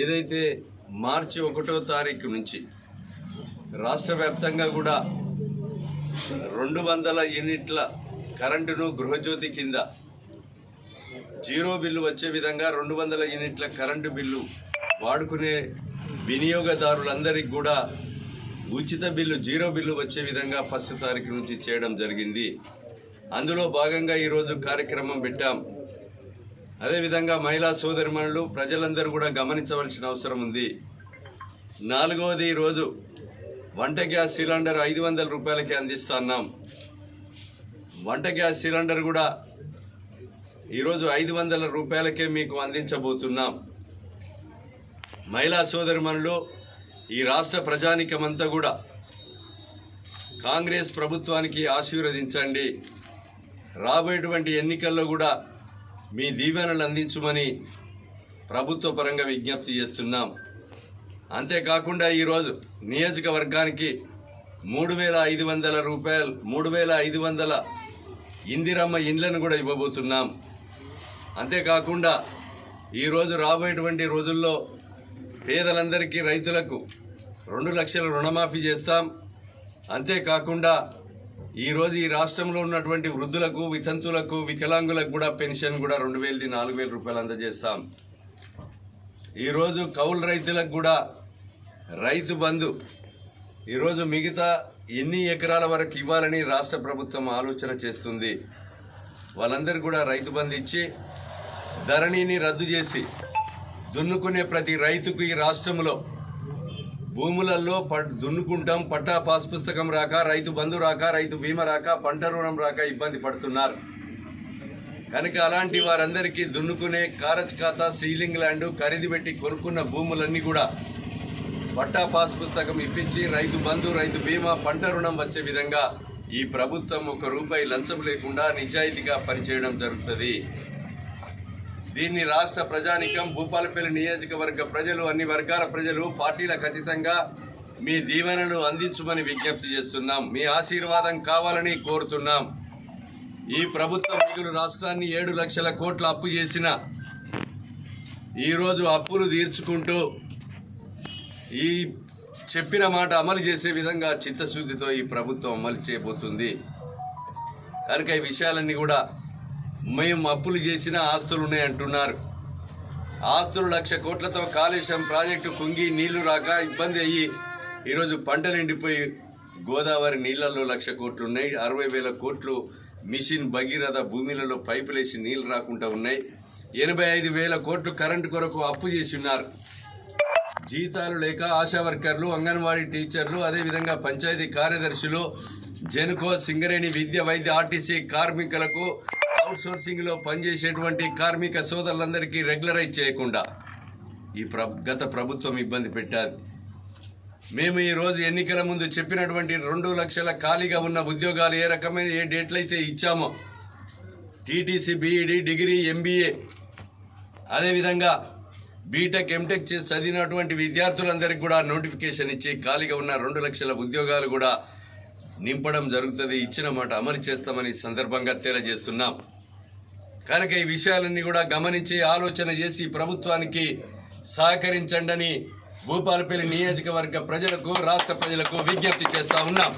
ఏదైతే మార్చి 1వ తారీఖు నుంచి రాష్ట్ర వ్యాప్తంగా కూడా 200 యూనిట్ల కరెంటును గృహజ్యోతి కింద జీరో బిల్లు వచ్చే విధంగా 200 యూనిట్ల కరెంటు బిల్లు వాడుకునే వినియోగదారులందరికీ కూడా ఉచిత బిల్లు జీరో బిల్లు వచ్చే విధంగా 1వ తారీఖు నుంచి చేయడం జరిగింది. అందులో భాగంగా ఈరోజు కార్యక్రమం పెట్టాం. అదేవిధంగా మహిళా సోదరిమణులు ప్రజలందరూ కూడా గమనించవలసిన అవసరం ఉంది. 4వది ఈరోజు వంట గ్యాస్ సిలిండర్ 500 రూపాయలకి అందిస్తున్నాం. వంట గ్యాస్ సిలిండర్ కూడా ఈరోజు 500 రూపాయలకే మీకు అందించబోతున్నాం. మహిళా సోదరిమణులు, ఈ రాష్ట్ర ప్రజానికమంతా కూడా కాంగ్రెస్ ప్రభుత్వానికి ఆశీర్వదించండి. రాబోయేటువంటి ఎన్నికల్లో కూడా మీ దీవెనలు అందించమని ప్రభుత్వ పరంగా విజ్ఞప్తి చేస్తున్నాం. అంతేకాకుండా ఈరోజు నియోజకవర్గానికి 3500 రూపాయలు 3500 ఇందిరమ్మ ఇండ్లను కూడా ఇవ్వబోతున్నాం. అంతేకాకుండా ఈరోజు రాబోయేటువంటి రోజుల్లో పేదలందరికీ రైతులకు 2 లక్షల రుణమాఫీ చేస్తాం. అంతేకాకుండా ఈరోజు ఈ రాష్ట్రంలో ఉన్నటువంటి వృద్ధులకు, వితంతులకు, వికలాంగులకు కూడా పెన్షన్ కూడా 2000 4000 రూపాయలు అందజేస్తాం. ఈరోజు కౌలు రైతులకు కూడా రైతు బంధు ఈరోజు మిగతా ఎన్ని ఎకరాల వరకు ఇవ్వాలని రాష్ట్ర ప్రభుత్వం ఆలోచన చేస్తుంది. వాళ్ళందరూ కూడా రైతు బంధు ఇచ్చి ధరణిని రద్దు చేసి దున్నుకునే ప్రతి రైతుకు ఈ రాష్ట్రంలో భూములలో దున్నుకుంటాం, పట్టా పాస్ పుస్తకం రాక, రైతు బంధు రాక, రైతు బీమా రాక, పంట రుణం రాక ఇబ్బంది పడుతున్నారు. కనుక అలాంటి వారందరికీ దున్నుకునే కారజ్ ఖాతా, సీలింగ్ ల్యాండ్ ఖరీదు పెట్టి కొనుక్కున్న భూములన్నీ కూడా పట్టా పాస్ పుస్తకం ఇప్పించి రైతు బంధు, రైతు బీమా, పంట రుణం వచ్చే విధంగా ఈ ప్రభుత్వం 1 రూపాయి లంచం లేకుండా నిజాయితీగా పనిచేయడం జరుగుతుంది. దీన్ని రాష్ట్ర ప్రజానికం, భూపాలపల్లి నియోజకవర్గ ప్రజలు, అన్ని వర్గాల ప్రజలు పార్టీలకు అతీతంగా మీ దీవెనలు అందించమని విజ్ఞప్తి చేస్తున్నాం. మీ ఆశీర్వాదం కావాలని కోరుతున్నాం. ఈ ప్రభుత్వం మిగులు రాష్ట్రాన్ని 7 లక్షల కోట్ల అప్పు చేసిన ఈరోజు అప్పులు తీర్చుకుంటూ ఈ చెప్పిన మాట అమలు చేసే విధంగా చిత్తశుద్ధితో ఈ ప్రభుత్వం అమలు చేయబోతుంది. కనుక ఈ విషయాలన్నీ కూడా మేము అప్పులు చేసిన ఆస్తులు ఉన్నాయంటున్నారు. ఆస్తులు 1 లక్ష కోట్లతో కాళేశ్వరం ప్రాజెక్టు కుంగి నీళ్లు రాక ఇబ్బంది అయ్యి ఈరోజు పంటలు ఎండిపోయి గోదావరి నీళ్లలో 1 లక్ష కోట్లు ఉన్నాయి. 60,000 కోట్లు మిషన్ భగీరథ భూమిలలో పైపులేసి నీళ్లు రాకుండా ఉన్నాయి. 85,000 కోట్లు కరెంటు కొరకు అప్పు చేసి ఉన్నారు. జీతాలు లేక ఆశా వర్కర్లు, అంగన్వాడీ టీచర్లు, అదేవిధంగా పంచాయతీ కార్యదర్శులు, జెన్కో, సింగరేణి, విద్య, వైద్య, ఆర్టీసీ కార్మికులకు అవుట్సోర్సింగ్లో పనిచేసేటువంటి కార్మిక సోదరులందరికీ రెగ్యులరైజ్ చేయకుండా ఈ గత ప్రభుత్వం ఇబ్బంది పెట్టారు. మేము ఈరోజు ఎన్నికల ముందు చెప్పినటువంటి 2 లక్షల ఖాళీగా ఉన్న ఉద్యోగాలు ఏ రకమైన ఏ డేట్లయితే ఇచ్చామో టీటీసీ, బీఈడీ, డిగ్రీ, ఎంబీఏ, అదేవిధంగా బీటెక్, ఎంటెక్ చేసి చదివినటువంటి విద్యార్థులందరికీ కూడా నోటిఫికేషన్ ఇచ్చి ఖాళీగా ఉన్న 2 లక్షల ఉద్యోగాలు కూడా నింపడం జరుగుతుంది. ఇచ్చిన మాట అమలు చేస్తామని సందర్భంగా తెలియజేస్తున్నాం. కనుక ఈ విషయాలన్నీ కూడా గమనించి ఆలోచన చేసి ప్రభుత్వానికి సహకరించండి అని భూపాలపల్లి నియోజకవర్గ ప్రజలకు, రాష్ట్ర ప్రజలకు విజ్ఞప్తి చేస్తా ఉన్నాం.